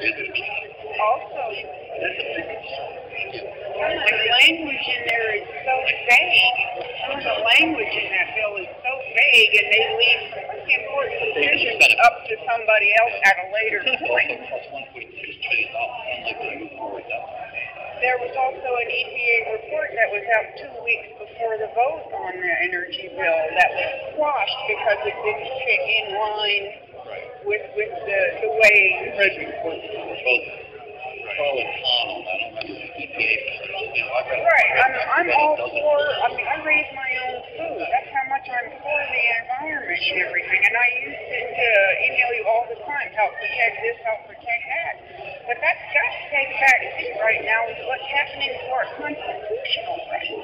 Also, some of the language in there is so vague. Some of the language in that bill is so vague, and they leave some pretty important decisions up to somebody else at a later point. There was also an EPA report that was out 2 weeks before the vote on the energy bill that was squashed because it didn't fit in line with the way. Pro and con on that. I don't remember the EPA. Right. I'm all for. I mean, I raise my own food. That's how much I'm for the environment and everything. And I used to email you all the time, help protect this, help protect that. But that's got to take back seat right now with what's happening to our constitutional rights.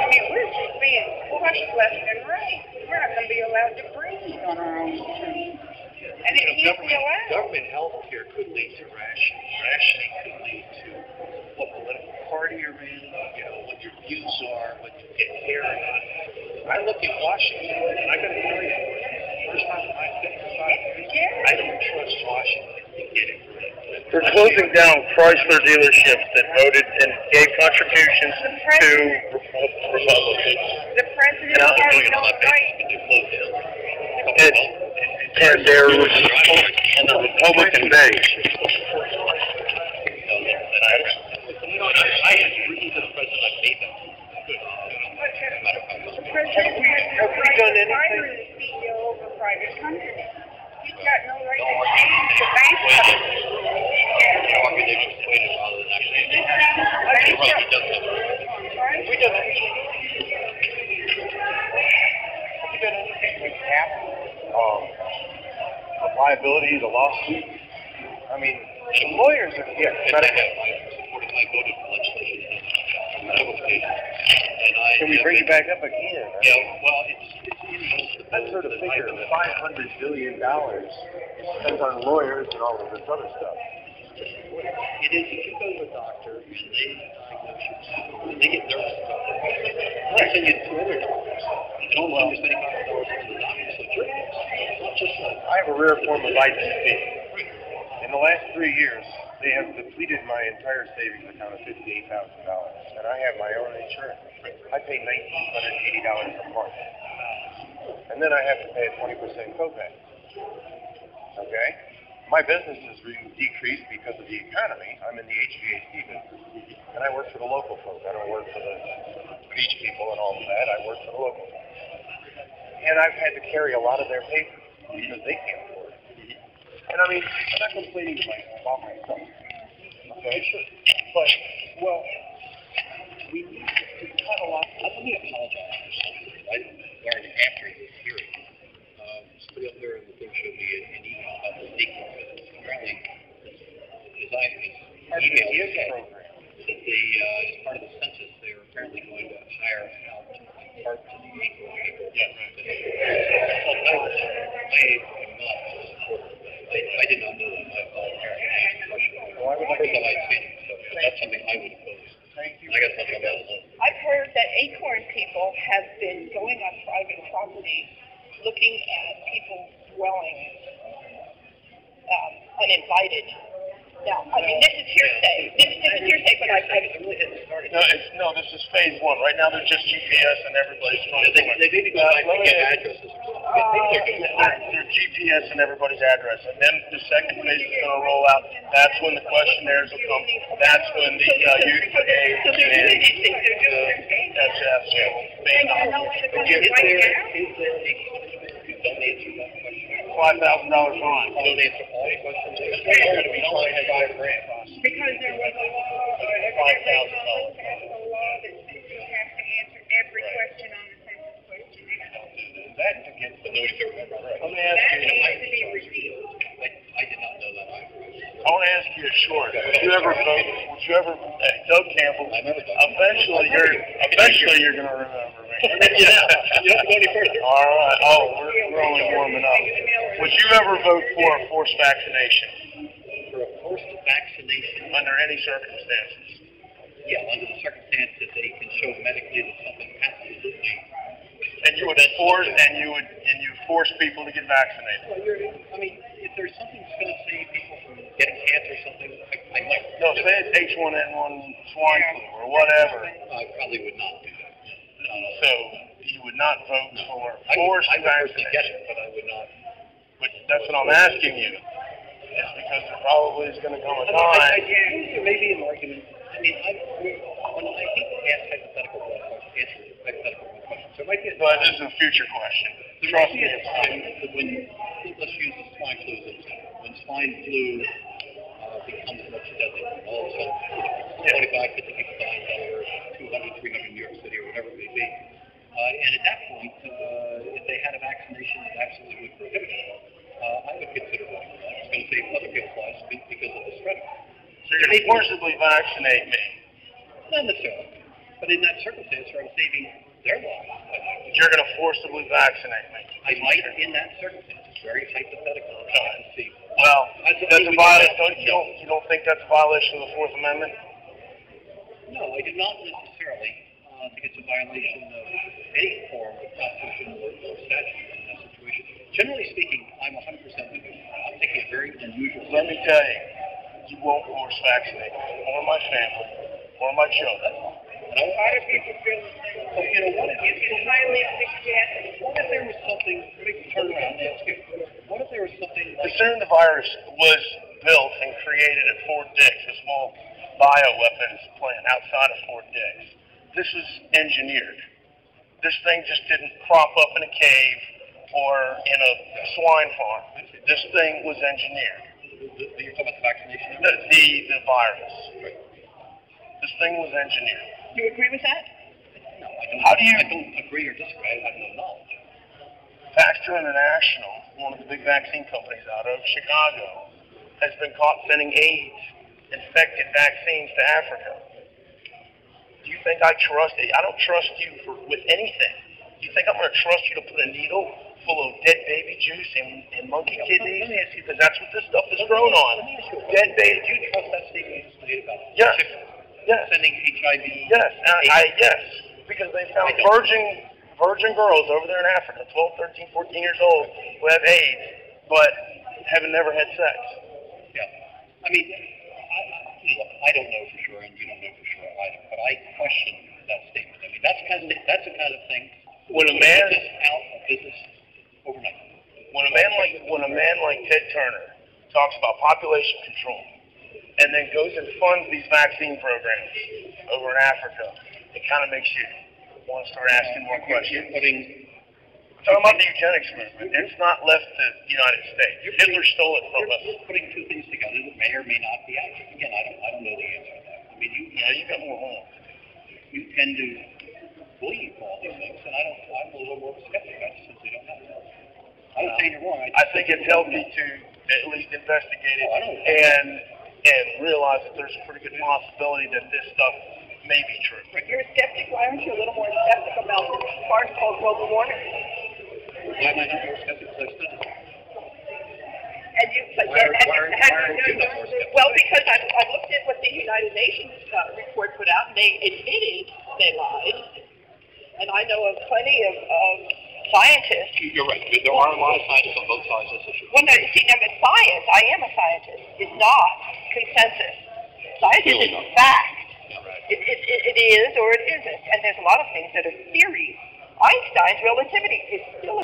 I mean, we're just being crushed left and right. We're not going to be allowed to breathe on our own terms. And it can't be allowed. Government health care could lead to rationing. Rationing could lead to what political party you're in, what your views are, what you get care or not. I look at Washington, and I got to tell you, first time in my 55 years, I don't trust Washington to get it right. They're closing down Chrysler dealerships that voted and gave contributions to Republicans. The president has no right. And they're on the Republican base. I agree to the president. I made them good. No matter how much. Have we done anything? The CEO of a private company. He's got no right to change the bank. They persuaded rather than actually. Have we done anything? Have we done anything with cap? The liability, the lawsuit? I mean, the lawyers are I voted for legislation on several occasions. Can we bring it back up again? Yeah, well, it's I've heard a figure of $500 billion spent on lawyers and all of this other stuff. It is, if you go to a doctor and they diagnose you, they get nervous about it. They send you to other doctors. And all of them are spending $500 to the doctor, so it's not just I have a rare form of ITP. In the last 3 years, they have depleted my entire savings account of $58,000, and I have my own insurance. I pay $1,980 a month, and then I have to pay a 20% copay. Okay? My business has decreased because of the economy. I'm in the HVAC business, and I work for the local folk. I don't work for the beach people and all of that. I work for the local folk. And I've had to carry a lot of their paper because they can't afford it. And I mean, I'm not complaining about myself. Okay? Sure. But, well, we need to cut a lot. Let me apologize for something I learned after this hearing. Somebody up there in the thing showed me an email about the ACORN business. Apparently, as email program, that they, as part of the census, they're apparently going to hire out part to the ACORN people. Yeah, right. I am not a supporter of that. I did not know that. I apologize. I asked the question. Well, I would like to I'd seen it, so that's something I would oppose. Thank you. I got something about it. I've heard that ACORN people have been going on private property looking at people's dwellings uninvited. Now, I mean, this is hearsay. This is hearsay, but I've really hadn't started. No, this is phase one. Right now, they're just GPS, and everybody's trying to. They need to go back and get addresses. They're GPS and everybody's address, and then the second phase is going to roll out. That's when the questionnaires will come. That's when the youth brigade and the SFs will $5,000 fine. You don't answer all the questions. Because there was a law, that says you have to answer every question on the census questionnaire. That to get But nobody's ever remembered. Let me ask you. That needs to be repealed. I did not know that either. I want to ask you a short. Would you ever vote? Doug Campbell? I remember Doug. Eventually, you're going to remember me. Yeah. You don't have to go any further. All right. Oh, we're only warming up. Would you ever vote for a forced vaccination? For a forced vaccination? Under any circumstances? Yeah, under the circumstance that they can show medically that something absolutely. And you would force people to get vaccinated. Well, I mean, if there's something that's going to save people from getting cancer or something, I might. No, say it's H1N1 swine flu or whatever. I probably would not do that. So you would not vote for I forced would personally get vaccination. it, but I would not. But that's what I'm asking you. It's because there probably is going to come a I time. there may be an argument. I mean, when I hate to ask hypothetical questions, answer hypothetical questions. There might be a But this is a future question. There Trust might be me. a time when, let's use the swine flu as an example. When swine flu becomes much deadlier, all of a sudden, 25, 50 people die in Delaware, 200, 300 in New York City, or whatever it may be. And at that point, if they had a vaccination that absolutely would prohibit it, I would consider voting for that. It's going to save other people's lives because of the spread. So you're going to forcibly vaccinate me. Not necessarily. But in that circumstance where I'm saving their lives, You're going to forcibly vaccinate me. I might, in that circumstance, it's very hypothetical. See. Well, that's a violation. You don't think that's a violation of the Fourth Amendment? No, I do not necessarily think it's a violation of any form of constitution or statute in that situation. Generally speaking, I'm 100% with you. I'm taking a very unusual. Let me tell you, you won't force vaccinate me, or my family, or my children. And a lot of people feel, well, you know, what if it's highly suggested? What if there was something, let me turn around and ask you, what if there was something like... Considering the virus was built and created at Fort Dix, a small bioweapons plant outside of Fort Dix, this was engineered. This thing just didn't crop up in a cave or in a swine farm. This thing was engineered. You're talking about the vaccination? The virus. Right. This thing was engineered. Do you agree with that? No, How do you... I don't agree or disagree. I have no knowledge. Baxter International, one of the big vaccine companies out of Chicago, has been caught sending AIDS-infected vaccines to Africa. Do you think I trust it? I don't trust you with anything. Do you think I'm going to trust you to put a needle full of dead baby juice and monkey kidneys? Because that's what this stuff is grown on. Dead baby. Do you trust that statement you just made about Yes. Yes. sending HIV? Yes. Yes. Because they found virgin girls over there in Africa, 12, 13, 14 years old, who have AIDS, but have never had sex. Yeah. I mean, look, I don't know for sure, and you don't know for sure either, but I question that statement. I mean, that's the kind of thing. When a man is out of business overnight. When a man like Ted Turner talks about population control, and then goes and funds these vaccine programs over in Africa, it kind of makes you want to start asking more questions. I'm talking about the eugenics movement. It's not left to the United States. Hitler stole it from us. You're putting two things together that may or may not be accurate. Again, I don't know the answer to that. I mean, you got more horn. You tend to believe all these things, and I'm a little more skeptic. I just simply don't know. I'm not saying you're wrong. I think it's healthy to at least investigate it and realize that there's a pretty good possibility that this stuff may be true. You're a skeptic. Why aren't you a little more skeptic about this farce called global warming? Why am I not more skeptic? Because I've studied it. And you, well, because I've looked at what the United Nations report put out, and they admitted they lied. And I know of plenty of scientists. You're right. There are a lot of scientists on both sides of this issue. Well, no, see, now, science, I am a scientist, is not consensus. Science is fact. Yeah, right. It is or it isn't. And there's a lot of things that are theories. Einstein's relativity is still a